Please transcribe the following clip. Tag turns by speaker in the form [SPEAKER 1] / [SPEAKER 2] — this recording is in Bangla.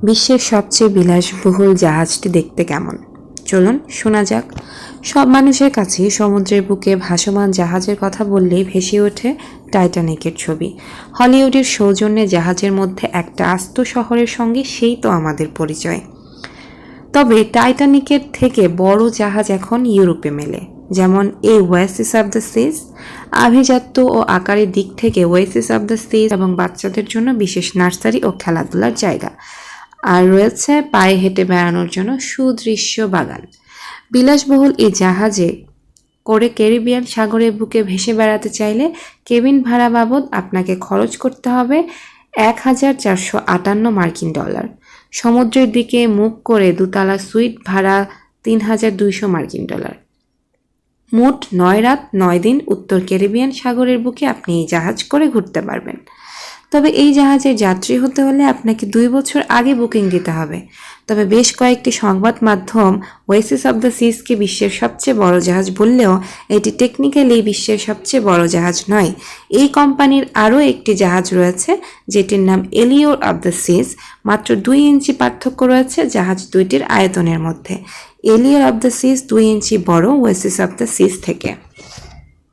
[SPEAKER 1] বিশ্বের সবচেয়ে বিলাসবহুল জাহাজটি দেখতে কেমন? চলুন শোনা যাক। সব মানুষের কাছেই সমুদ্রের বুকে ভাসমান জাহাজের কথা বললেই ভেসে ওঠে টাইটানিকের ছবি। হলিউডের সৌজন্যে জাহাজের মধ্যে একটা আস্ত শহরের সঙ্গে সেই তো আমাদের পরিচয়। তবে টাইটানিকের থেকে বড় জাহাজ এখন ইউরোপে মেলে, যেমন এই ওয়েসিস অব দ্য সিজ। আভিজাত্য ও আকারের দিক থেকে ওয়েসিস অব দ্য সিজ এবং বাচ্চাদের জন্য বিশেষ নার্সারি ও খেলাধুলার জায়গা, আর রয়েছে পায়ে হেঁটে বেড়ানোর জন্য সুদৃশ্য বাগান। বিলাসবহুল এই জাহাজে করে ক্যারিবিয়ান সাগরের বুকে ভেসে বেড়াতে চাইলে কেবিন ভাড়া বাবদ আপনাকে খরচ করতে হবে $1,458। সমুদ্রের দিকে মুখ করে দোতলা সুইট ভাড়া $3,200। মোট 9 রাত 9 দিন উত্তর ক্যারিবিয়ান সাগরের বুকে আপনি এই জাহাজ করে ঘুরতে পারবেন। তবে এই জাহাজের যাত্রী হতে হলে আপনাকে 2 বছর আগে বুকিং দিতে হবে। তবে বেশ কয়েকটি সংবাদ মাধ্যম ওয়েসিস অব দ্য সিজকে বিশ্বের সবচেয়ে বড় জাহাজ বললেও এটি টেকনিক্যালি বিশ্বের সবচেয়ে বড় জাহাজ নয়। এই কোম্পানির আরও একটি জাহাজ রয়েছে যেটির নাম এলিওর অব দ্য সিজ। মাত্র 2 ইঞ্চি পার্থক্য রয়েছে জাহাজ দুইটির আয়তনের মধ্যে। এলিওর অব দ্য সিজ 2 ইঞ্চি বড় ওয়েসিস অব দ্য সিজ থেকে।